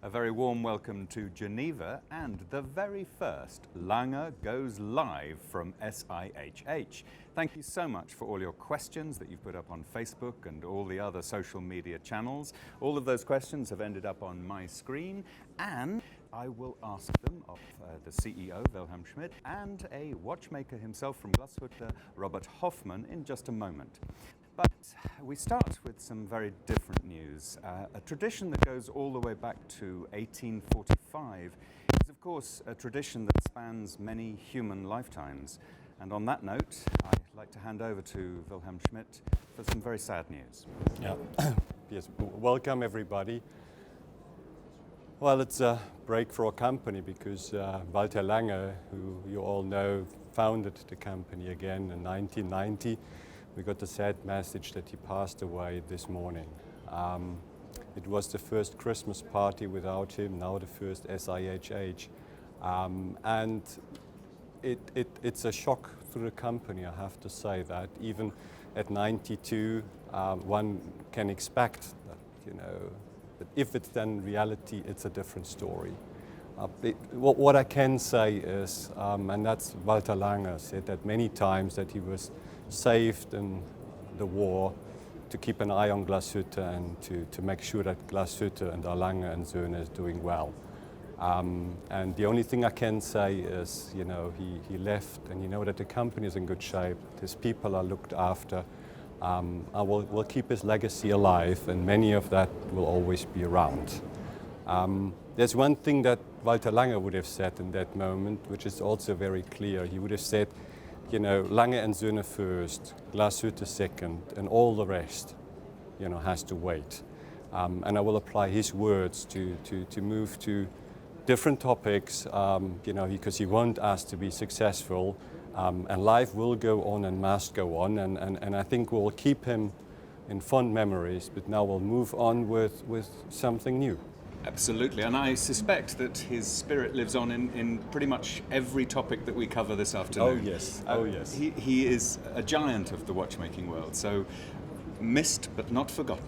A very warm welcome to Geneva and the very first Lange Goes Live from SIHH. Thank you so much for all your questions that you've put up on Facebook and all the other social media channels. All of those questions have ended up on my screen, and I will ask them of the CEO, Wilhelm Schmidt, and a watchmaker himself from Glashütte, Robert Hoffmann, in just a moment. But we start with some very different news. A tradition that goes all the way back to 1845 is, of course, a tradition that spans many human lifetimes. And on that note, I'd like to hand over to Wilhelm Schmidt for some very sad news. Yeah. Yes. Welcome, everybody. Well, it's a break for our company because Walter Lange, who you all know, founded the company again in 1990. We got the sad message that he passed away this morning. It was the first Christmas party without him, now the first SIHH. And it's a shock through the company, I have to say that. Even at 92, one can expect that, but if it's then reality, it's a different story. What I can say is, and that's Walter Lange said that many times, that he was saved in the war to keep an eye on Glashütte and to make sure that Glashütte and Lange Söhne is doing well. And the only thing I can say is, he left, and that the company is in good shape, his people are looked after. We'll keep his legacy alive, and many of that will always be around. There's one thing that Walter Lange would have said in that moment, which is also very clear. He would have said, Lange Söhne first, Glashütte second, and all the rest, has to wait. And I will apply his words to move to different topics, because he wants us to be successful, and life will go on and must go on, and I think we'll keep him in fond memories, but now we'll move on with something new. Absolutely, and I suspect that his spirit lives on in pretty much every topic that we cover this afternoon. Oh yes. He is a giant of the watchmaking world, so missed but not forgotten.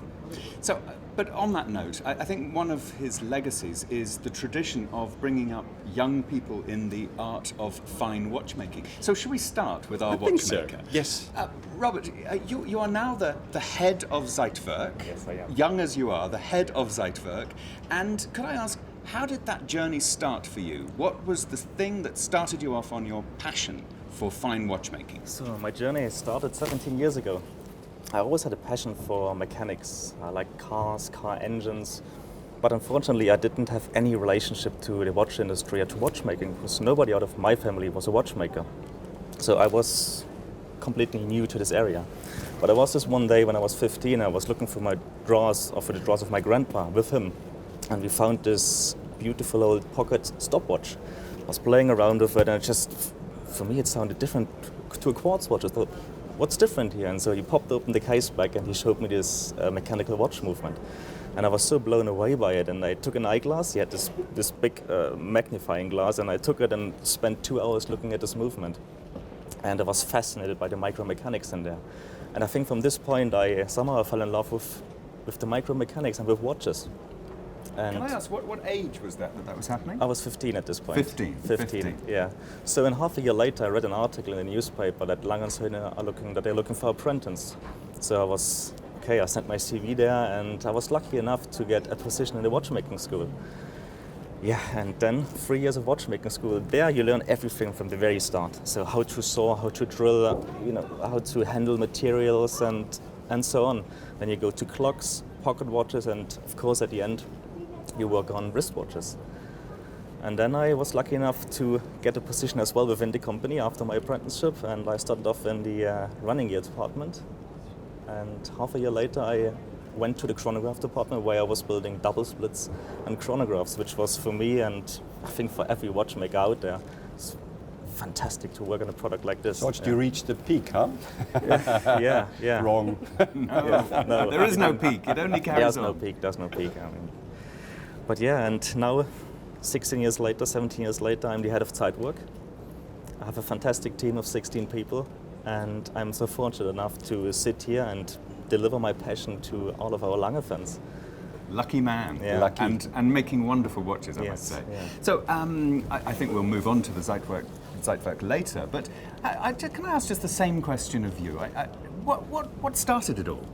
So, but on that note, I think one of his legacies is the tradition of bringing up young people in the art of fine watchmaking. So should we start with our watchmaker? So. Yes. Robert, you are now the head of Zeitwerk. Yes, I am. Young as you are, the head of Zeitwerk. And could I ask, how did that journey start for you? What was the thing that started you off on your passion for fine watchmaking? So my journey started 17 years ago. I always had a passion for mechanics. I like cars, car engines, but unfortunately I didn't have any relationship to the watch industry or to watchmaking because nobody out of my family was a watchmaker. So I was completely new to this area. But there was this one day when I was 15, I was looking for my drawers, or for the drawers of my grandpa with him, and we found this beautiful old pocket stopwatch. I was playing around with it, and for me it sounded different to a quartz watch. I thought, what's different here? And so he popped open the case back and he showed me this mechanical watch movement. And I was so blown away by it. And I took an eyeglass. He had this big magnifying glass, and I took it and spent 2 hours looking at this movement. And I was fascinated by the micromechanics in there. And I think from this point I somehow fell in love with the micromechanics and with watches. And can I ask, what age was that was happening? I was 15 at this point. 15, yeah. So in half a year later, I read an article in the newspaper that Lange Söhne they're looking for apprentices. So I sent my CV there, and I was lucky enough to get a position in the watchmaking school. Yeah, and then 3 years of watchmaking school. There you learn everything from the very start. So how to saw, how to drill, how to handle materials and so on. Then you go to clocks, pocket watches, and of course at the end, you work on wristwatches. And then I was lucky enough to get a position as well within the company after my apprenticeship, and I started off in the running gear department. And half a year later I went to the chronograph department, where I was building double splits and chronographs, which was for me, and I think for every watchmaker out there, it's fantastic to work on a product like this. So you reached the peak, huh? Yeah. Wrong. No, there is no peak. It only carries on. There's no peak. But yeah, and now 17 years later, I'm the head of Zeitwerk. I have a fantastic team of 16 people, and I'm so fortunate enough to sit here and deliver my passion to all of our Lange fans. Lucky man. Yeah. Lucky. And making wonderful watches, I Yes, must say. yeah. So I think we'll move on to the Zeitwerk later, but can I ask just the same question of you? What started it all?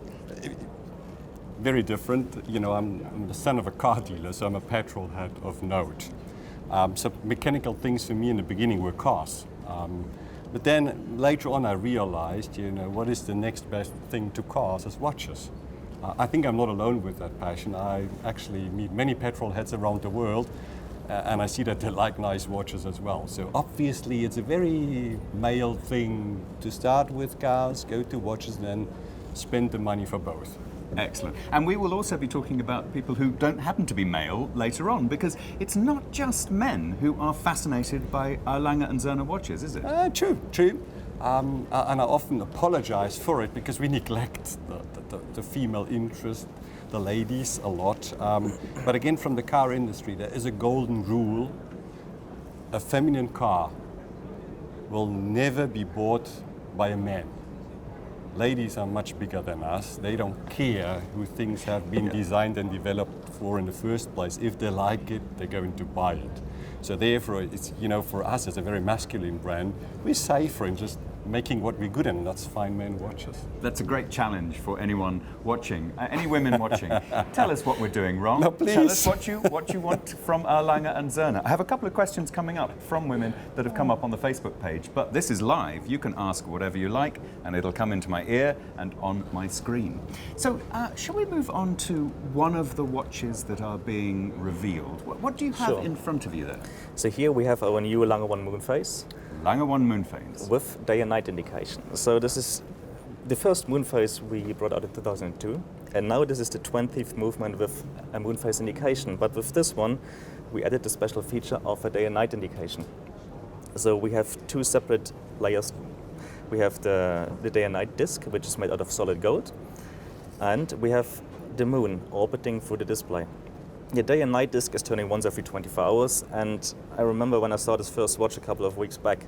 Very different. You know, I'm the son of a car dealer, so I'm a petrol head of note. So mechanical things for me in the beginning were cars. But then later on I realized, you know, what is the next best thing to cars is watches. I think I'm not alone with that passion. I actually meet many petrol heads around the world, and I see that they like nice watches as well. So obviously it's a very male thing to start with cars, go to watches, and then spend the money for both. Excellent. And we will also be talking about people who don't happen to be male later on, because it's not just men who are fascinated by Lange & Söhne watches, is it? True. And I often apologize for it because we neglect the female interest, the ladies, a lot. But again, from the car industry, there is a golden rule. A feminine car will never be bought by a man. Ladies are much bigger than us. They don't care who things have been designed and developed for in the first place. If they like it, they're going to buy it. So therefore, it's, you know, for us as a very masculine brand, we're safer in just making what we're good in, and that's fine men watches. That's a great challenge for anyone watching, any women watching. Tell us what we're doing wrong. No, please. Tell us what you want from Lange & Söhne. I have a couple of questions coming up from women that have come up on the Facebook page, but this is live. You can ask whatever you like, and it'll come into my ear and on my screen. So, shall we move on to one of the watches that are being revealed? What do you have Sure. in front of you there? So here we have our new Lange 1 Moonface Lange 1 Moonface. with day and night indication. So this is the first Moonface we brought out in 2002, and now this is the 20th movement with a Moonface indication. But with this one, we added the special feature of a day and night indication. So we have two separate layers. We have the day and night disc, which is made out of solid gold, and we have the moon orbiting through the display. The day and night disc is turning once every 24 hours, and I remember when I saw this first watch a couple of weeks back,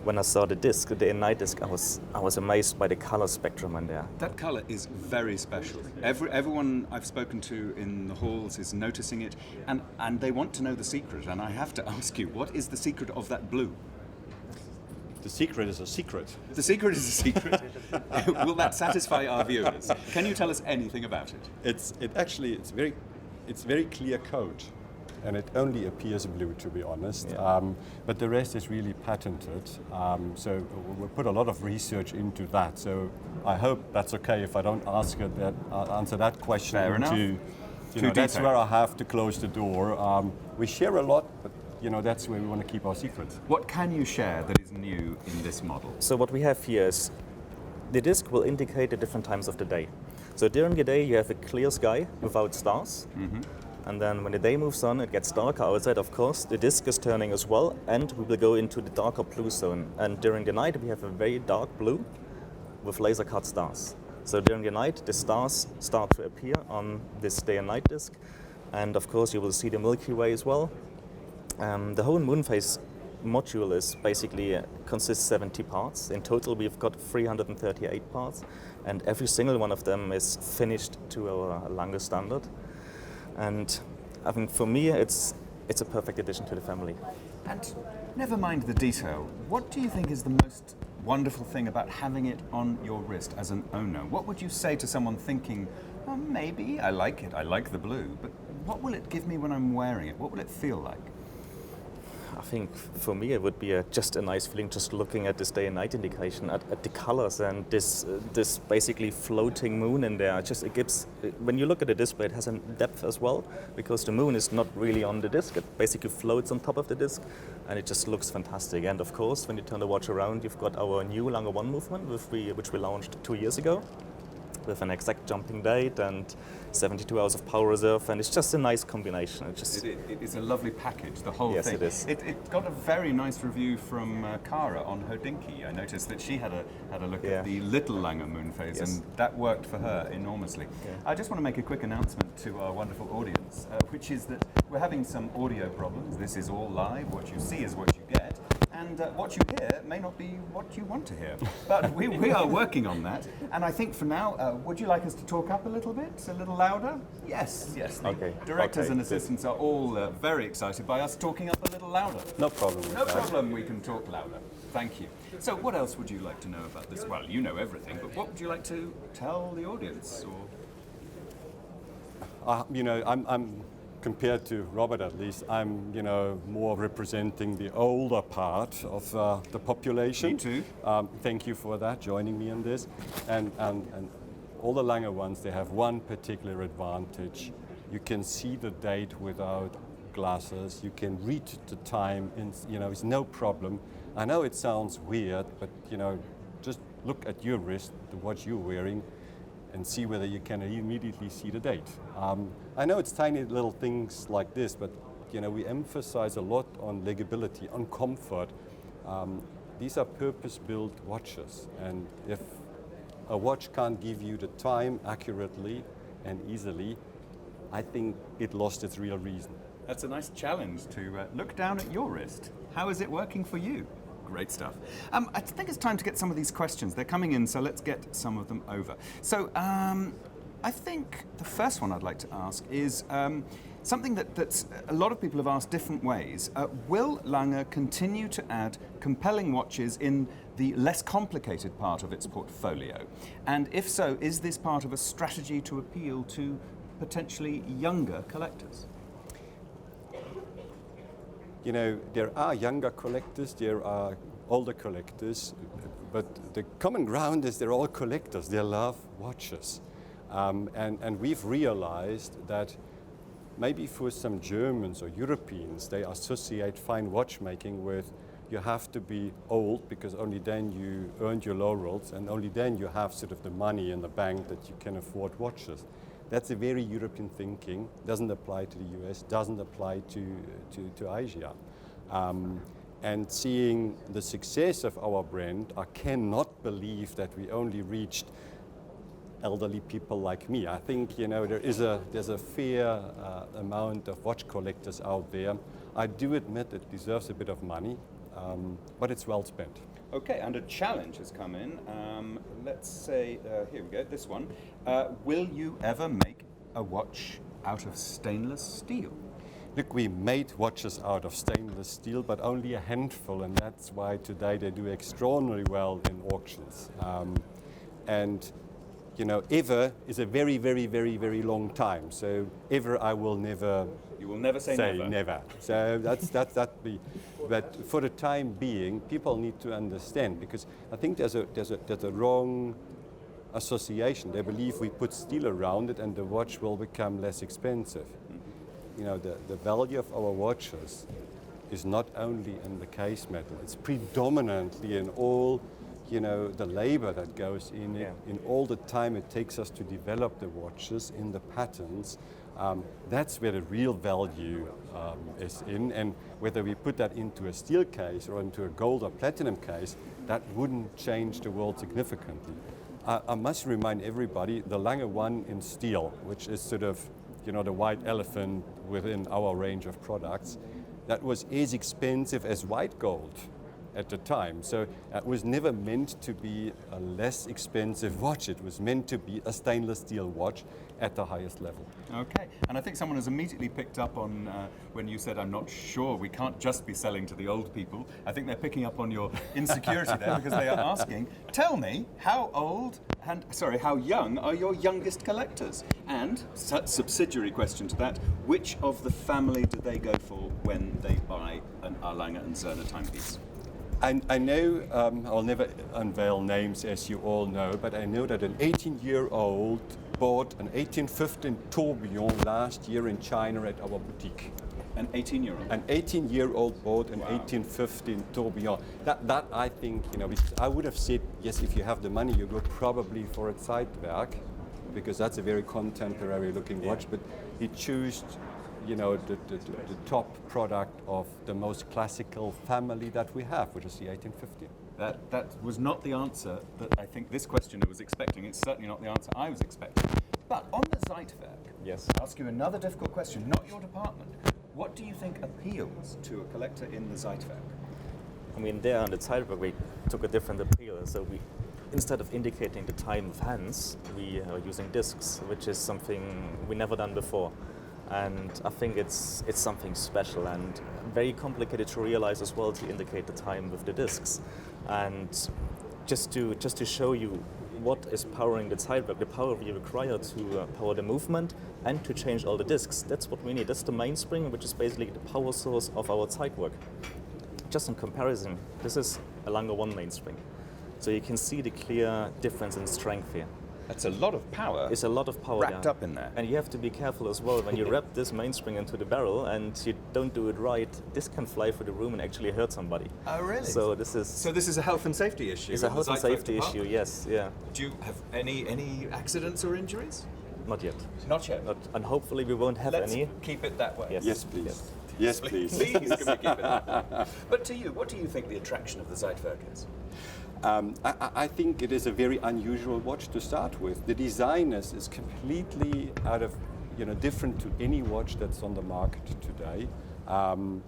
when I saw the disc, the day and night disc, I was amazed by the color spectrum in there. That colour is very special. Everyone I've spoken to in the halls is noticing it, and they want to know the secret. And I have to ask you, what is the secret of that blue? The secret is a secret. The secret is a secret. Will that satisfy our viewers? Can you tell us anything about it? It's very clear code, and it only appears blue, to be honest. Yeah. But the rest is really patented. So we put a lot of research into that. So I hope that's okay if I don't answer that question. Fair enough. That's detailed. where I have to close the door. We share a lot, but that's where we want to keep our secrets. What can you share that is new in this model? So what we have here is the disc will indicate the different times of the day. So during the day you have a clear sky without stars, and then when the day moves on it gets darker outside, of course. The disc is turning as well, and we will go into the darker blue zone. And during the night we have a very dark blue with laser cut stars. So during the night the stars start to appear on this day and night disc, and of course you will see the Milky Way as well. The whole Moonface module is basically consists 70 parts. In total we've got 338 parts, and every single one of them is finished to our Lange standard. And I think for me it's a perfect addition to the family. And never mind the detail, what do you think is the most wonderful thing about having it on your wrist as an owner? What would you say to someone thinking, well, maybe I like it, I like the blue, but what will it give me when I'm wearing it? What will it feel like? I think for me it would be just a nice feeling just looking at this day and night indication, at the colors and this basically floating moon in there. It gives, when you look at the display, it has a depth as well, because the moon is not really on the disc. It basically floats on top of the disc, and it just looks fantastic. And of course, when you turn the watch around, you've got our new Lange 1 movement, which we launched 2 years ago, with an exact jumping date and 72 hours of power reserve, and it's just a nice combination. It's a lovely package, the whole Yes, thing. it is. It got a very nice review from Cara on her Dinky. I noticed that she had a look at the little Lange Moonface, Yes. and that worked for her enormously. Yeah. I just want to make a quick announcement to our wonderful audience, which is that we're having some audio problems. This is all live. What you see is what you get. and what you hear may not be what you want to hear. But we are working on that. And I think for now, would you like us to talk up a little bit, a little louder? Yes, yes. The Okay. directors Okay, and good. assistants are all very excited by us talking up a little louder. No problem with No that. problem, we can talk louder. Thank you. So what else would you like to know about this? Well, you know everything, but what would you like to tell the audience? Or I'm compared to Robert at least, I'm more representing the older part of the population. Me too. Thank you for that, joining me in this. And all the Lange ones, they have one particular advantage. You can see the date without glasses. You can read the time, it's no problem. I know it sounds weird, but just look at your wrist, the watch you're wearing, and see whether you can immediately see the date. I know it's tiny little things like this, but we emphasize a lot on legibility, on comfort. These are purpose-built watches, and if a watch can't give you the time accurately and easily, I think it lost its real reason. that's a nice challenge to look down at your wrist. How is it working for you? Great stuff. I think it's time to get some of these questions. They're coming in, so let's get some of them over. So I think the first one I'd like to ask is something that's a lot of people have asked different ways. Will Lange continue to add compelling watches in the less complicated part of its portfolio? And if so, is this part of a strategy to appeal to potentially younger collectors? There are younger collectors, there are older collectors, but the common ground is they're all collectors. They love watches. And we've realized that maybe for some Germans or Europeans, they associate fine watchmaking with you have to be old because only then you earned your laurels and only then you have sort of the money in the bank that you can afford watches. That's a very European thinking, doesn't apply to the US, doesn't apply to Asia. And seeing the success of our brand, I cannot believe that we only reached elderly people like me. I think there's a fair amount of watch collectors out there. I do admit it deserves a bit of money, but it's well spent. Okay, and a challenge has come in. Let's say, here we go, this one. Will you ever make a watch out of stainless steel? Look, we made watches out of stainless steel, but only a handful, and that's why today they do extraordinarily well in auctions. And ever is a very, very, very, very long time. So ever, I will never. You will never say never. So that's the. But for the time being, people need to understand, because I think there's a wrong association. They believe we put steel around it and the watch will become less expensive. The value of our watches is not only in the case metal. It's predominantly in all, the labor that goes in it, in all the time it takes us to develop the watches, in the patterns. That's where the real value is in, and whether we put that into a steel case or into a gold or platinum case, that wouldn't change the world significantly. I must remind everybody, the Lange one in steel, which is sort of, the white elephant within our range of products, that was as expensive as white gold at the time. So it was never meant to be a less expensive watch. It was meant to be a stainless steel watch at the highest level. Okay, and I think someone has immediately picked up on when you said, I'm not sure, we can't just be selling to the old people. I think they're picking up on your insecurity there, because they are asking, tell me, how young are your youngest collectors? And, subsidiary question to that, which of the family do they go for when they buy an Lange Söhne timepiece? I know, I'll never unveil names as you all know, but I know that an 18-year-old bought an 1815 tourbillon last year in China at our boutique. An 18-year-old? An 18-year-old bought an 1815 tourbillon. That I think, because I would have said, yes, if you have the money, you go probably for a Zeitwerk, because that's a very contemporary looking watch, but he chose the top product of the most classical family that we have, which is the 1850. That was not the answer that I think this questioner was expecting. It's certainly not the answer I was expecting. But on the Zeitwerk, I'll ask you another difficult question, not your department. What do you think appeals to a collector in the Zeitwerk? I mean, there on the Zeitwerk we took a different appeal. So we, instead of indicating the time of hands, we are using discs, which is something we never done before. And I think it's something special and very complicated to realize as well, to indicate the time with the discs. And just to show you what is powering the Zeitwerk, the power we require to power the movement and to change all the discs. That's what we need. That's the mainspring, which is basically the power source of our Zeitwerk. Just in comparison, this is a Lange 1 mainspring. So you can see the clear difference in strength here. That's a lot of power. It's a lot of power wrapped up in there. And you have to be careful as well when you wrap this mainspring into the barrel and you don't do it right. This can fly through the room and actually hurt somebody. Oh, really? So this is a health and safety issue. It's a in the health and Zeitwerk safety issue. department? Yes, yeah. Do you have any accidents or injuries? Not yet. Not yet. And hopefully we won't have Let's any. keep it that way. Yes. Yes, please. Yes, please. Please, can we keep it that way? But to you, what do you think the attraction of the Zeitwerk is? I think it is a very unusual watch to start with. The design is completely out of, different to any watch that's on the market today. And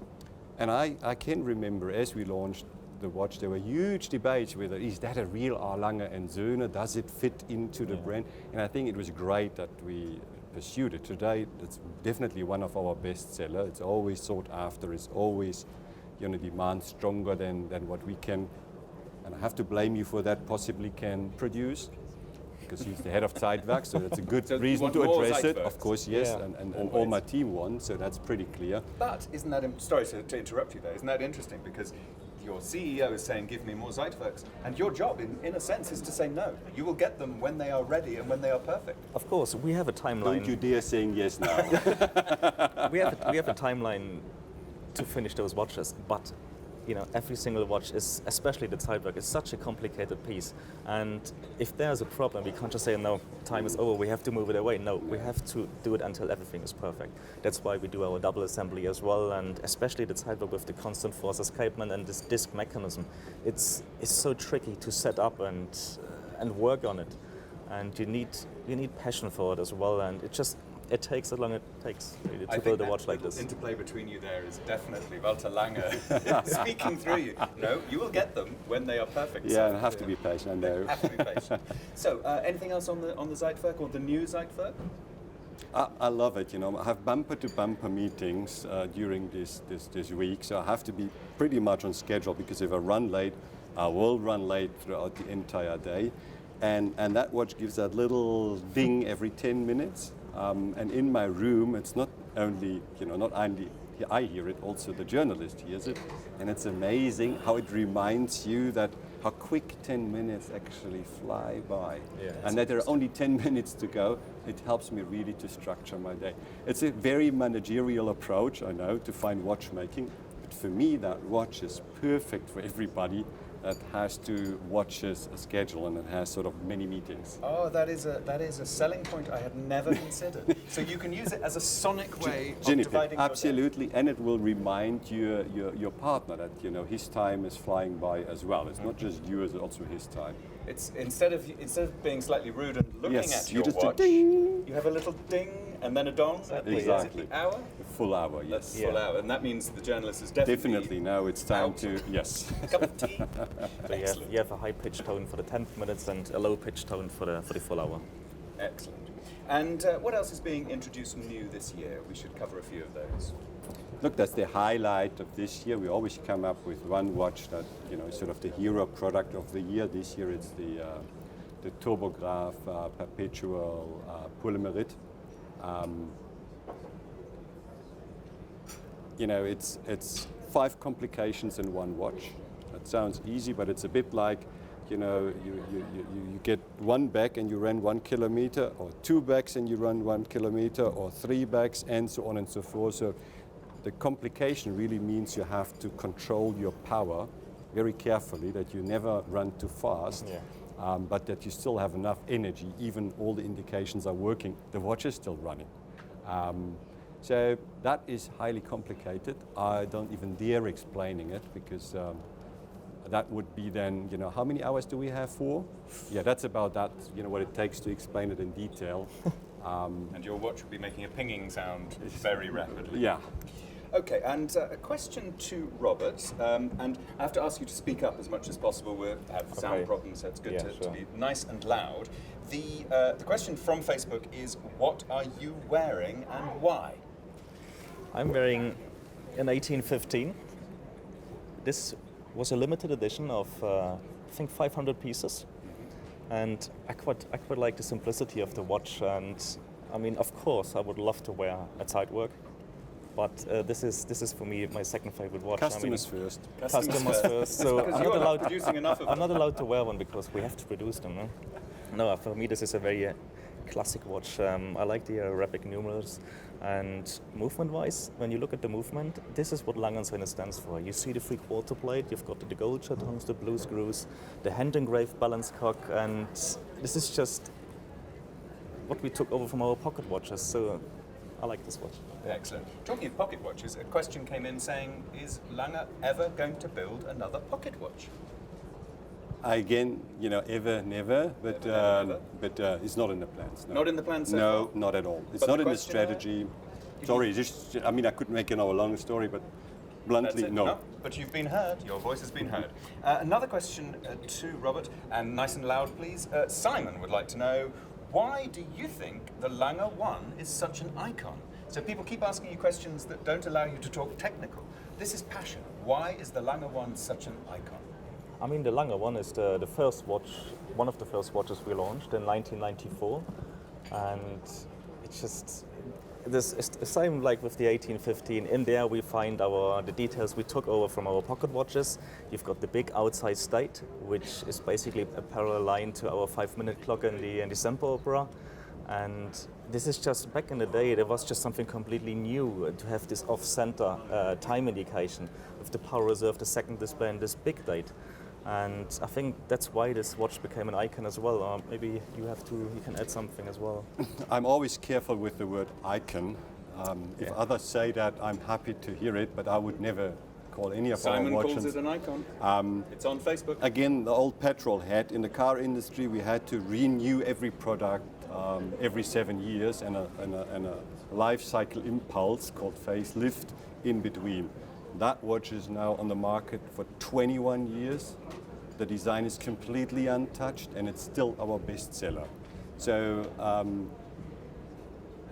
I can remember as we launched the watch, there were huge debates whether is that a real Lange Söhne, does it fit into the brand? And I think it was great that we pursued it. Today, it's definitely one of our best sellers. It's always sought after. It's always, demand stronger than what we can. And I have to blame you for that, possibly can produce, because he's the head of Zeitwerk, so that's a good So reason you to want more address it. Zeitwerks? Of course, yes, Yeah, and all always. my team won, so that's pretty clear. But isn't that, sorry to interrupt you there, isn't that interesting? Because your CEO is saying, give me more Zeitwerks. And your job, in a sense, is to say no. You will get them when they are ready and when they are perfect. Of course, we have a timeline. Don't you dare saying yes now. we have a timeline to finish those watches, but every single watch is, especially the Zeitwerk, is such a complicated piece. And if there's a problem, we can't just say, no, time is over, we have to move it away. No, we have to do it until everything is perfect. That's why we do our double assembly as well, and especially the Zeitwerk with the constant force escapement and this disc mechanism. It's so tricky to set up and work on it. And you need passion for it as well, and it takes as long as it takes really to build a watch like this. Interplay between you there is definitely Walter Lange speaking through you. No, you will get them when they are perfect. Yeah, I have to be patient, I know. Have to be patient. So, anything else on the Zeitwerk or the new Zeitwerk? I love it, I have bumper-to-bumper meetings during this week, so I have to be pretty much on schedule, because if I run late, I will run late throughout the entire day. And that watch gives that little ding every 10 minutes. And in my room, it's not only, not only I hear it, also the journalist hears it. And it's amazing how it reminds you that how quick 10 minutes actually fly by. Yeah, and that there are only 10 minutes to go. It helps me really to structure my day. It's a very managerial approach, I know, to find watchmaking. But for me, that watch is perfect for everybody that has to watch a schedule and that has sort of many meetings. Oh, that is a selling point I had never considered. So you can use it as a sonic way of dividing your day. Absolutely, and it will remind your partner that his time is flying by as well. It's not just yours; it's also his time. It's instead of being slightly rude and looking Yes, at you your just do watch, ding. you have a little ding and then a dong. Exactly. Is it the hour? A full hour, yes. That's full hour, and that means the journalist is definitely Now it's time out. to yes. a cup of tea. So you have a high pitch tone for the 10 minutes and a low pitch tone for the full hour. Excellent. And what else is being introduced new this year? We should cover a few of those. Look, that's the highlight of this year. We always come up with one watch that is sort of the hero product of the year. This year it's the Turbograph Perpetual Polymerite. It's 5 complications in one watch. That sounds easy, but it's a bit like, you get 1 bag and you run 1 kilometer, or 2 bags and you run 1 kilometer, or 3 bags, and so on and so forth. So the complication really means you have to control your power very carefully, that you never run too fast. Yeah. But that you still have enough energy, even all the indications are working, the watch is still running. So that is highly complicated. I don't even dare explaining it, because that would be then, how many hours do we have for? Yeah, that's about that, what it takes to explain it in detail. And your watch will be making a pinging sound very rapidly. Yeah. Okay, and a question to Robert, and I have to ask you to speak up as much as possible. We have sound Okay. problems, so it's good Yeah, to sure. be nice and loud. The question from Facebook is, what are you wearing and why? I'm wearing an 1815. This was a limited edition of, I think, 500 pieces. And I quite like the simplicity of the watch. And I mean, of course, I would love to wear a tight work. But this is for me my second favorite watch. Customers first. Customers first. So Because you're not producing enough of I'm them. not allowed to wear one because we have to produce them. No, for me this is a very classic watch. I like the Arabic numerals, and movement-wise, when you look at the movement, this is what Lange Söhne stands for. You see the 3/4 plate, you've got the gold chatons, the blue screws, the hand-engraved balance cock, and this is just what we took over from our pocket watches. So I like this watch. Excellent. Talking of pocket watches, a question came in saying, is Lange ever going to build another pocket watch? Again, ever, never, but Never, never. It's not in the plans. No. Not in the plans so No, far? not at all. It's But not the in the question, strategy. Sorry, I could make an hour long story, but bluntly, That's it. no. But you've been heard. Your voice has been heard. Another question to Robert, and nice and loud, please. Simon would like to know, why do you think the Lange 1 is such an icon? So people keep asking you questions that don't allow you to talk technical. This is passion. Why is the Lange 1 such an icon? I mean, the Lange one is the first watch, one of the first watches we launched in 1994, and it's just it's the same like with the 1815. In there we find the details we took over from our pocket watches. You've got the big outside state, which is basically a parallel line to our 5-minute clock in the Semper Opera. And this is just, back in the day, there was just something completely new to have this off-center time indication with the power reserve, the second display, and this big date. And I think that's why this watch became an icon as well. Maybe you can add something as well. I'm always careful with the word icon. If others say that, I'm happy to hear it, but I would never call any of Simon our calls watches. it an icon. It's on Facebook. Again, the old petrol head. In the car industry, we had to renew every product every 7 years and a life cycle impulse called facelift in between. That watch is now on the market for 21 years. The design is completely untouched and it's still our best seller. So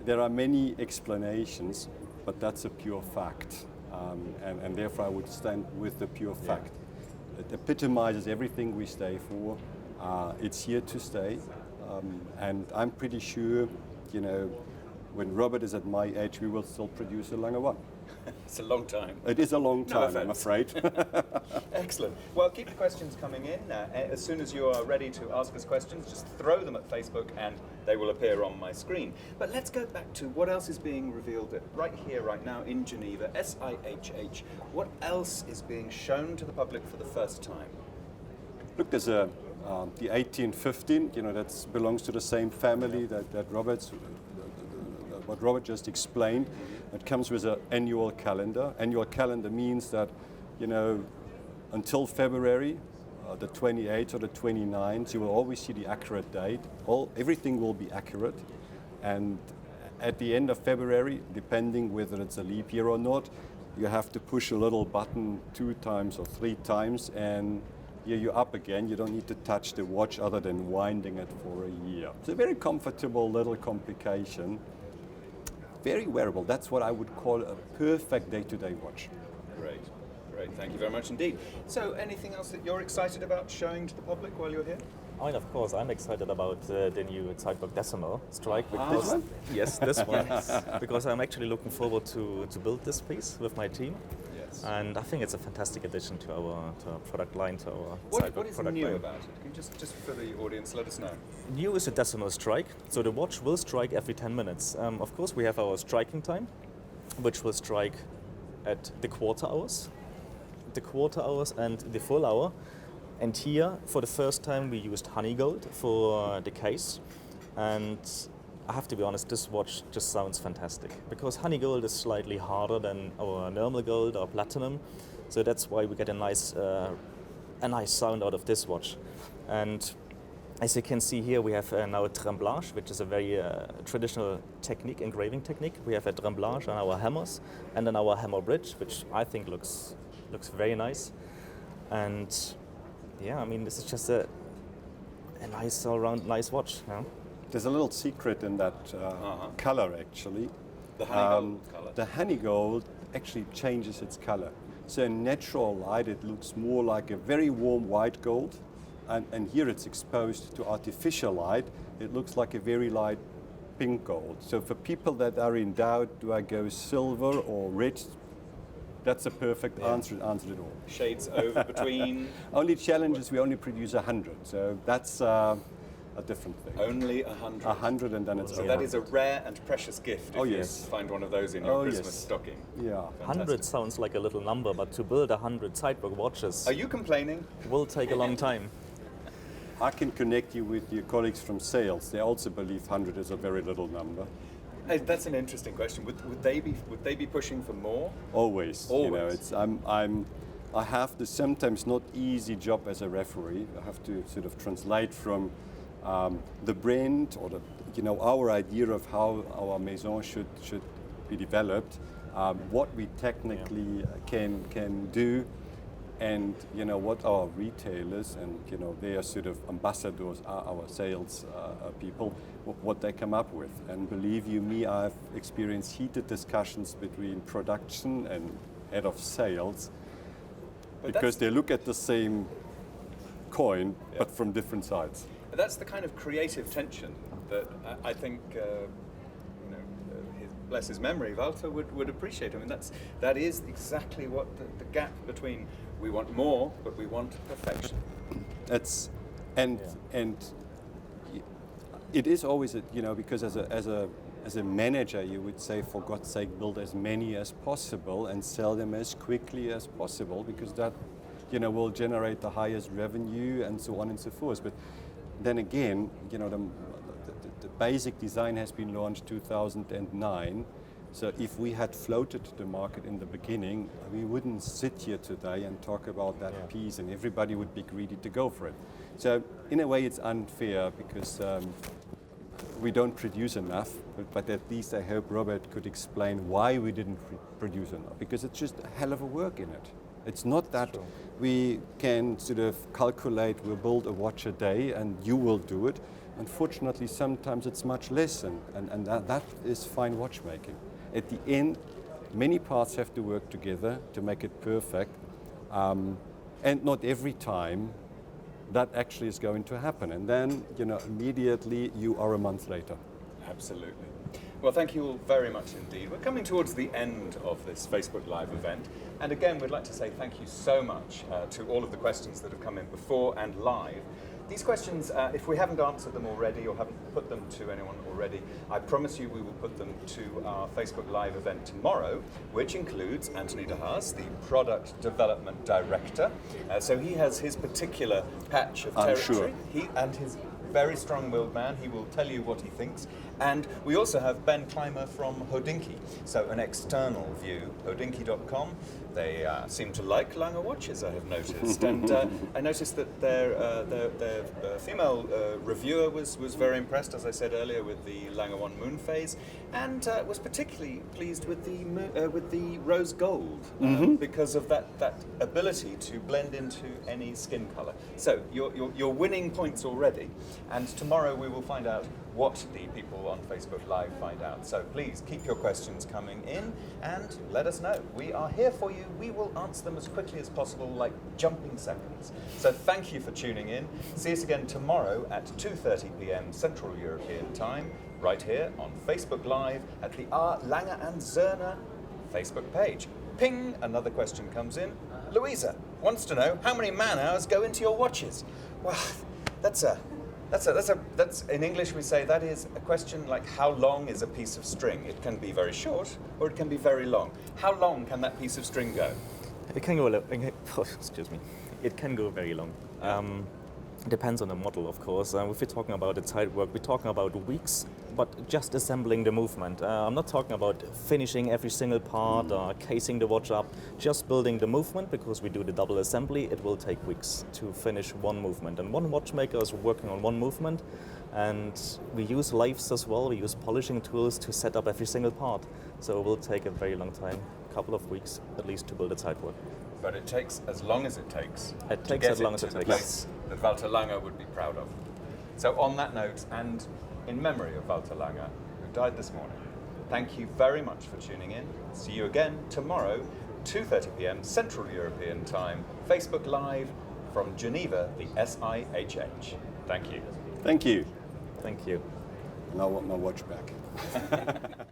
there are many explanations, but that's a pure fact. And therefore I would stand with the pure fact. It epitomizes everything we stay for. It's here to stay. And I'm pretty sure, when Robert is at my age, we will still produce a Lange 1. It's a long time. It is a long No time, I'm offense. afraid. Excellent. Well, keep the questions coming in. As soon as you are ready to ask us questions, just throw them at Facebook and they will appear on my screen. But let's go back to what else is being revealed right here, right now in Geneva, SIHH. What else is being shown to the public for the first time? Look, there's the 1815, that belongs to the same family that what Robert just explained. It comes with an annual calendar. Annual calendar means that, until February, the 28th or the 29th, you will always see the accurate date. Everything will be accurate. And at the end of February, depending whether it's a leap year or not, you have to push a little button 2 times or 3 times, and here you're up again. You don't need to touch the watch other than winding it for a year. It's a very comfortable little complication. Very wearable. That's what I would call a perfect day-to-day watch. Great. Great. Thank you very much indeed. So, anything else that you're excited about showing to the public while you're here? I mean, of course, I'm excited about the new Zeitwerk Decimal strike. This one? Yes, this one. Because I'm actually looking forward to build this piece with my team. Yes. And I think it's a fantastic addition to our product line, to our What Zeitwerk is product new line. about it? Can you just for the audience, let us know. New is a decimal strike, so the watch will strike every 10 minutes. Of course, we have our striking time, which will strike at the quarter hours and the full hour. And here, for the first time, we used honey gold for the case. And I have to be honest, this watch just sounds fantastic, because honey gold is slightly harder than our normal gold or platinum. So that's why we get a nice sound out of this watch. And As you can see here, we have now a tremblage, which is a very traditional technique, engraving technique. We have a tremblage on our hammers, and then our hammer bridge, which I think looks very nice. And yeah, I mean, this is just a nice all-round nice watch. Yeah? There's a little secret in that color, actually. The honey gold color. The honey gold actually changes its color. So in natural light, it looks more like a very warm white gold. And here it's exposed to artificial light. It looks like a very light pink gold. So for people that are in doubt, do I go silver or red? That's a perfect answer it all. Shades over between. Only challenge is we only produce 100. So that's a different thing. Only 100. 100 and then it's So over. that is a rare and precious gift if you yes. find one of those in your Christmas stocking. Yeah. 100 sounds like a little number, but to build 100 sidebook watches Are you complaining? will take a long time. I can connect you with your colleagues from sales. They also believe 100 is a very little number. Hey, that's an interesting question. Would they be pushing for more? Always. You know, Always. it's I have the sometimes not easy job as a referee. I have to sort of translate from the brand or our idea of how our maison should be developed, what we technically can do, and what our retailers and their sort of ambassadors are, our sales people, what they come up with. And believe you me, I've experienced heated discussions between production and head of sales because they look at the same coin but from different sides. That's the kind of creative tension that I think, bless his memory, Walter would appreciate. I mean, that is exactly what the gap between we want more, but we want perfection. And it is always because as a manager you would say, for God's sake, build as many as possible and sell them as quickly as possible, because that will generate the highest revenue and so on and so forth. But then again, the basic design has been launched 2009. So if we had floated the market in the beginning, we wouldn't sit here today and talk about that piece, and everybody would be greedy to go for it. So in a way it's unfair because we don't produce enough, but at least I hope Robert could explain why we didn't produce enough, because it's just a hell of a work in it. It's not that we can sort of calculate, we'll build a watch a day and you will do it. Unfortunately, sometimes it's much less, and that is fine watchmaking. At the end, many parts have to work together to make it perfect, and not every time that actually is going to happen. And then, immediately you are a month later. Absolutely. Well, thank you all very much indeed. We're coming towards the end of this Facebook Live event. And again, we'd like to say thank you so much to all of the questions that have come in before and live. These questions, if we haven't answered them already or haven't put them to anyone already, I promise you we will put them to our Facebook Live event tomorrow, which includes Anthony de Haas, the Product Development Director. So he has his particular patch of territory. Sure. And his very strong-willed man. He will tell you what he thinks. And we also have Ben Clymer from Hodinkee, so an external view, hodinkee.com. They seem to like Lange watches, I have noticed. And I noticed that their female reviewer was very impressed, as I said earlier, with the Lange 1 moon phase, and was particularly pleased with the rose gold because of that ability to blend into any skin color. So you're winning points already, and tomorrow we will find out what the people on Facebook Live find out. So please keep your questions coming in and let us know. We are here for you. We will answer them as quickly as possible, like jumping seconds. So thank you for tuning in. See us again tomorrow at 2:30 p.m. Central European Time, right here on Facebook Live at the Lange and Söhne Facebook page. Ping, another question comes in. Louisa wants to know how many man-hours go into your watches. Well, that's in English we say that is a question like how long is a piece of string? It can be very short or it can be very long. How long can that piece of string go? It can go. Excuse me. It can go very long. Depends on the model, of course. If we're talking about the tight work, we're talking about weeks, but just assembling the movement. I'm not talking about finishing every single part or casing the watch up, just building the movement, because we do the double assembly. It will take weeks to finish one movement. And one watchmaker is working on one movement, and we use lathes as well. We use polishing tools to set up every single part. So it will take a very long time, a couple of weeks at least, to build a tight work. But it takes as long as it takes. It to takes get as long as to it the takes. place that Walter Lange would be proud of. So on that note, and in memory of Walter Lange, who died this morning, thank you very much for tuning in. See you again tomorrow, 2:30 p.m. Central European Time, Facebook Live from Geneva, the SIHH. Thank you. Thank you. Thank you. And I want my watch back.